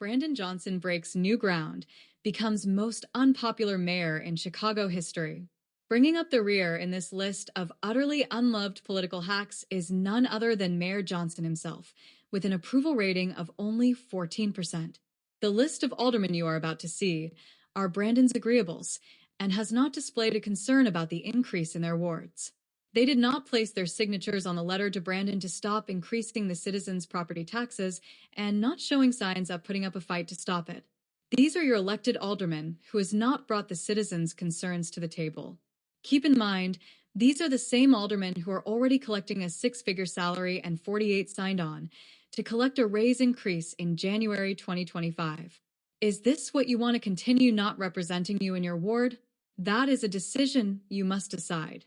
Brandon Johnson breaks new ground, becomes most unpopular mayor in Chicago history. Bringing up the rear in this list of utterly unloved political hacks is none other than Mayor Johnson himself, with an approval rating of only 14%. The list of aldermen you are about to see are Brandon's agreeables, and has not displayed a concern about the increase in their wards. They did not place their signatures on the letter to Brandon to stop increasing the citizens' property taxes and not showing signs of putting up a fight to stop it. These are your elected aldermen who has not brought the citizens' concerns to the table. Keep in mind, these are the same aldermen who are already collecting a six-figure salary and 48 signed on to collect a raise increase in January 2025. Is this what you want to continue not representing you in your ward? That is a decision you must decide.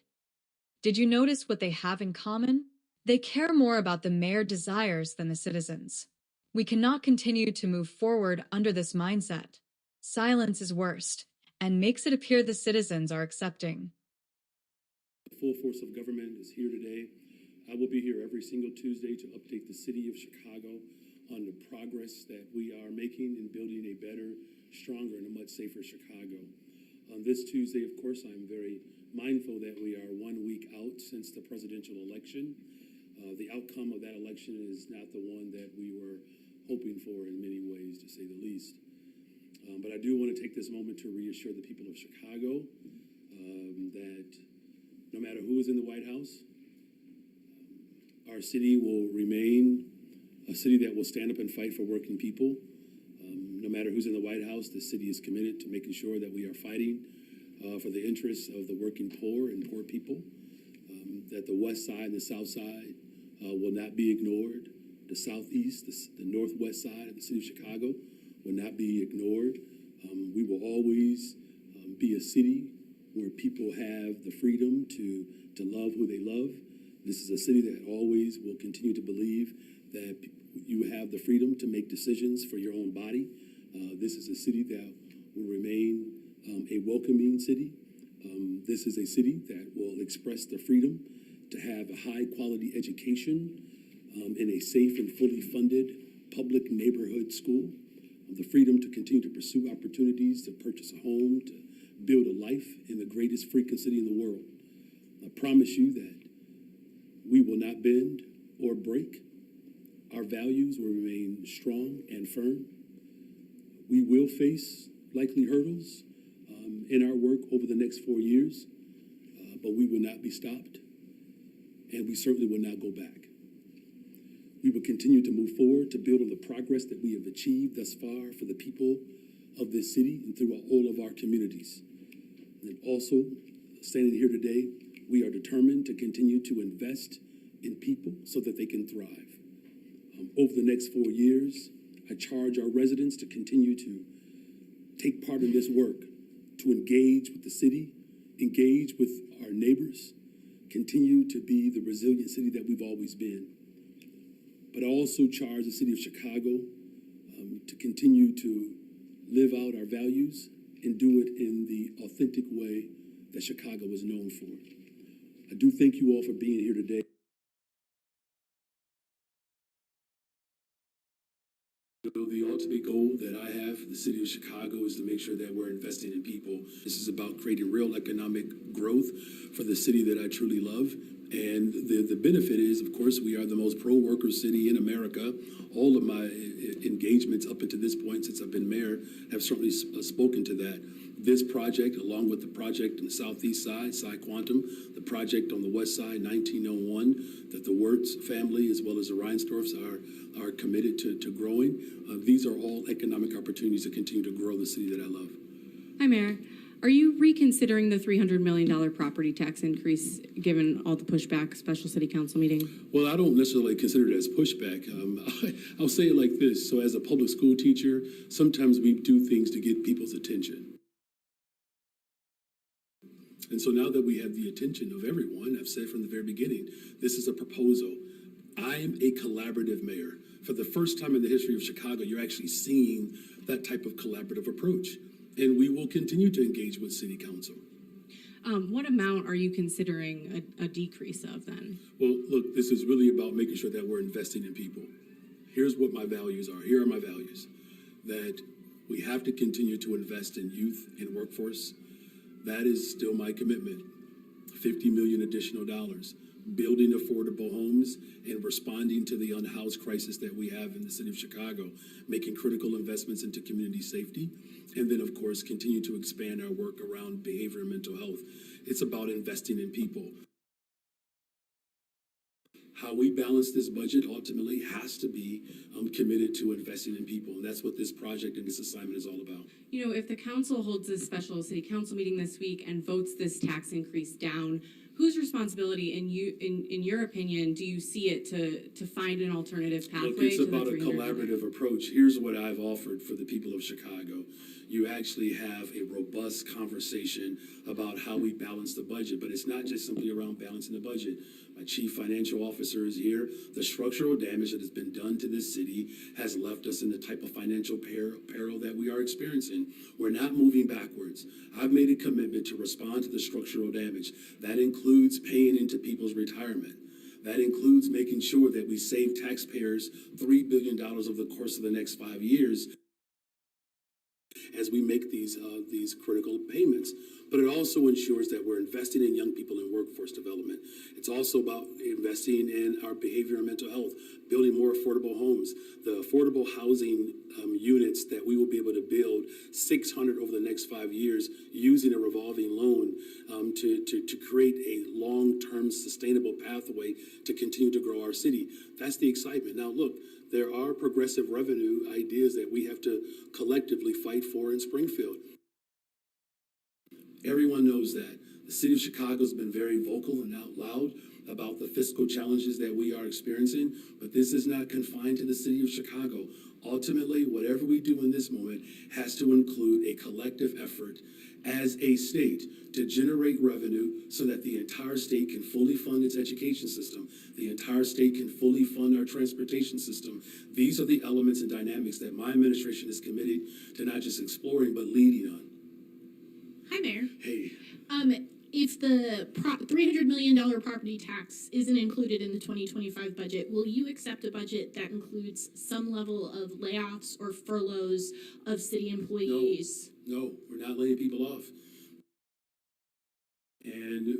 Did you notice what they have in common? They care more about the mayor's desires than the citizens. We cannot continue to move forward under this mindset. Silence is worst, and makes it appear the citizens are accepting. The full force of government is here today. I will be here every single Tuesday to update the city of Chicago on the progress that we are making in building a better, stronger, and a much safer Chicago. On this Tuesday, of course, I'm very mindful that we are 1 week out since the presidential election. The outcome of that election is not the one that we were hoping for in many ways, to say the least. But I do want to take this moment to reassure the people of Chicago that no matter who is in the White House, our city will remain a city that will stand up and fight for working people. No matter who's in the White House, the city is committed to making sure that we are fighting for the interests of the working poor and poor people, that the West Side and the South Side will not be ignored. The Southeast, the Northwest side of the city of Chicago will not be ignored. We will always be a city where people have the freedom to love who they love. This is a city that always will continue to believe that you have the freedom to make decisions for your own body. This is a city that will remain a welcoming city. This is a city that will express the freedom to have a high quality education in a safe and fully funded public neighborhood school. The freedom to continue to pursue opportunities to purchase a home, to build a life in the greatest freaking city in the world. I promise you that we will not bend or break. Our values will remain strong and firm. We will face likely hurdles in our work over the next 4 years, but we will not be stopped, and we certainly will not go back. We will continue to move forward to build on the progress that we have achieved thus far for the people of this city and throughout all of our communities. And also, standing here today, we are determined to continue to invest in people so that they can thrive. Over the next 4 years, I charge our residents to continue to take part in this work, to engage with the city, engage with our neighbors, continue to be the resilient city that we've always been. But I also charge the city of Chicago to continue to live out our values and do it in the authentic way that Chicago is known for. I do thank you all for being here today. The ultimate goal that I have for the city of Chicago is to make sure that we're investing in people. This is about creating real economic growth for the city that I truly love. And the benefit is, of course, we are the most pro-worker city in America. All of my engagements up until this point since I've been mayor have certainly spoken to that. This project, along with the project on the southeast side, Psi Quantum, the project on the west side, 1901, that the Wirtz family as well as the Reinsdorfs are committed to growing. These are all economic opportunities to continue to grow the city that I love. Hi, Mayor. Are you reconsidering the $300 million property tax increase given all the pushback special city council meeting? Well, I don't necessarily consider it as pushback. I'll say it like this. So as a public school teacher, sometimes we do things to get people's attention. And so now that we have the attention of everyone, I've said from the very beginning, this is a proposal. I'm a collaborative mayor. For the first time in the history of Chicago, you're actually seeing that type of collaborative approach. And we will continue to engage with City Council. What amount are you considering a decrease of then? Well, look, this is really about making sure that we're investing in people. Here's what my values are. Here are my values. that we have to continue to invest in youth and workforce. That is still my commitment. 50 million additional dollars, building affordable homes and responding to the unhoused crisis that we have in the city of Chicago, making critical investments into community safety, and then of course continue to expand our work around behavior and mental health. It's about investing in people. How we balance this budget ultimately has to be committed to investing in people. And that's what this project and this assignment is all about. You know, if the council holds this special city council meeting this week and votes this tax increase down, whose responsibility, in your opinion, do you see it to find an alternative pathway? Look, it's to about the a collaborative approach. Here's what I've offered for the people of Chicago. You actually have a robust conversation about how we balance the budget, but it's not just simply around balancing the budget. My chief financial officer is here. The structural damage that has been done to this city has left us in the type of financial peril that we are experiencing. We're not moving backwards. I've made a commitment to respond to the structural damage. That includes paying into people's retirement. That includes making sure that we save taxpayers $3 billion over the course of the next 5 years as we make these critical payments. But it also ensures that we're investing in young people in workforce development. It's also about investing in our behavior and mental health, building more affordable homes, the affordable housing units that we will be able to build 600 over the next 5 years using a revolving loan to create a long-term sustainable pathway to continue to grow our city. That's the excitement. Now, look, there are progressive revenue ideas that we have to collectively fight for in Springfield. Everyone knows that. The city of Chicago has been very vocal and out loud about the fiscal challenges that we are experiencing, but this is not confined to the city of Chicago. Ultimately, whatever we do in this moment has to include a collective effort as a state to generate revenue so that the entire state can fully fund its education system. The entire state can fully fund our transportation system. These are the elements and dynamics that my administration is committed to not just exploring, but leading on. Hi, Mayor. Hey. If the $300 million property tax isn't included in the 2025 budget, will you accept a budget that includes some level of layoffs or furloughs of city employees? No, we're not laying people off. And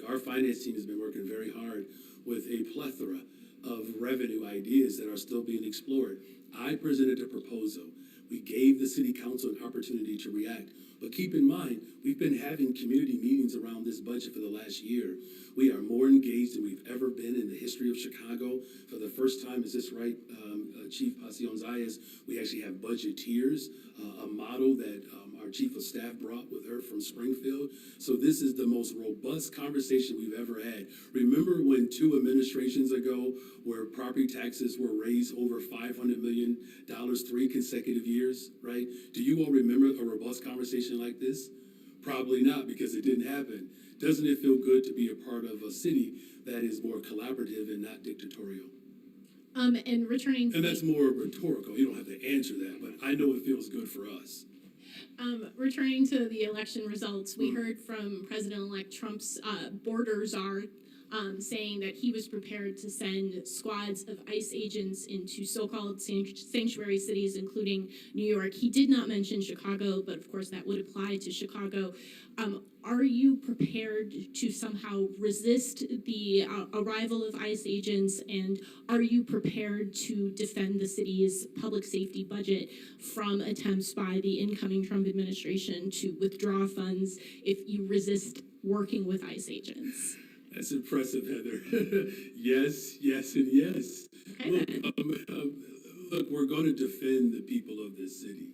our finance team has been working very hard with a plethora of revenue ideas that are still being explored. I presented a proposal. We gave the city council an opportunity to react. But keep in mind, we've been having community meetings around this budget for the last year. We are more engaged than we've ever been in the history of Chicago. For the first time, is this right, Chief Pasión Zayas, we actually have budgeteers, a model that our chief of staff brought with her from Springfield. So this is the most robust conversation we've ever had. Remember when 2 administrations ago where property taxes were raised over $500 million 3 consecutive years, right? Do you all remember a robust conversation like this? Probably not, because it didn't happen. Doesn't it feel good to be a part of a city that is more collaborative and not dictatorial? And returning to and that's more rhetorical. You don't have to answer that, but I know it feels good for us. returning to the election results, we heard from President-elect Trump's border czar saying that he was prepared to send squads of ICE agents into so-called sanctuary cities, including New York. He did not mention Chicago, but of course that would apply to Chicago. Are you prepared to somehow resist the arrival of ICE agents, and are you prepared to defend the city's public safety budget from attempts by the incoming Trump administration to withdraw funds if you resist working with ICE agents? That's impressive, Heather. Yes, yes, and yes. Okay, Look, we're going to defend the people of this city.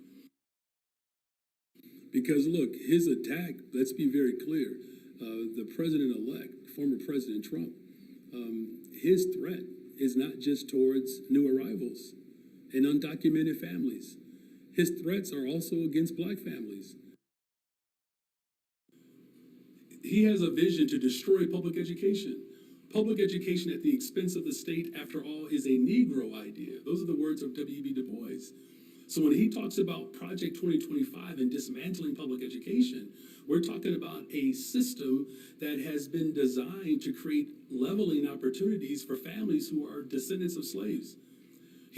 Because, look, his attack, let's be very clear, the president-elect, former President Trump, his threat is not just towards new arrivals and undocumented families. His threats are also against black families. He has a vision to destroy public education. Public education at the expense of the state, after all, is a Negro idea. Those are the words of W.B. Du Bois. So when he talks about Project 2025 and dismantling public education, we're talking about a system that has been designed to create leveling opportunities for families who are descendants of slaves.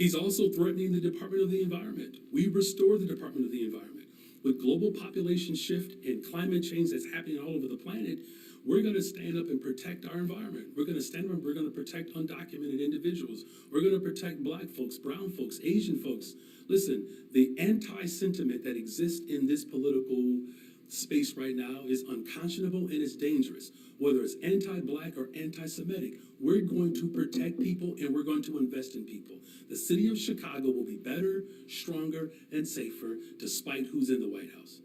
He's also threatening the Department of the Environment. We restore the Department of the Environment. With global population shift and climate change that's happening all over the planet, we're going to stand up and protect our environment. We're going to stand up and we're going to protect undocumented individuals. We're going to protect black folks, brown folks, Asian folks. Listen, the anti-sentiment that exists in this political space right now is unconscionable and it's dangerous. Whether it's anti-black or anti-Semitic, we're going to protect people and we're going to invest in people. The city of Chicago will be better, stronger, and safer despite who's in the White House.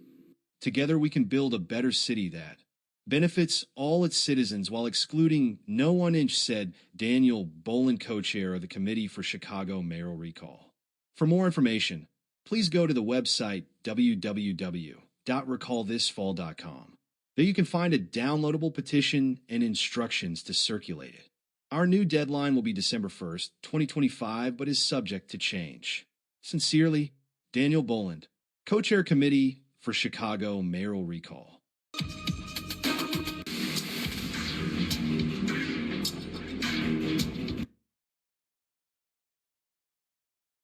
Together we can build a better city that benefits all its citizens while excluding no 1 inch, said Daniel Bolin, co-chair of the Committee for Chicago Mayoral Recall. For more information, please go to the website www.recallthisfall.com. There you can find a downloadable petition and instructions to circulate it. Our new deadline will be December 1st, 2025, but is subject to change. Sincerely, Daniel Boland, Co-Chair Committee for Chicago Mayoral Recall.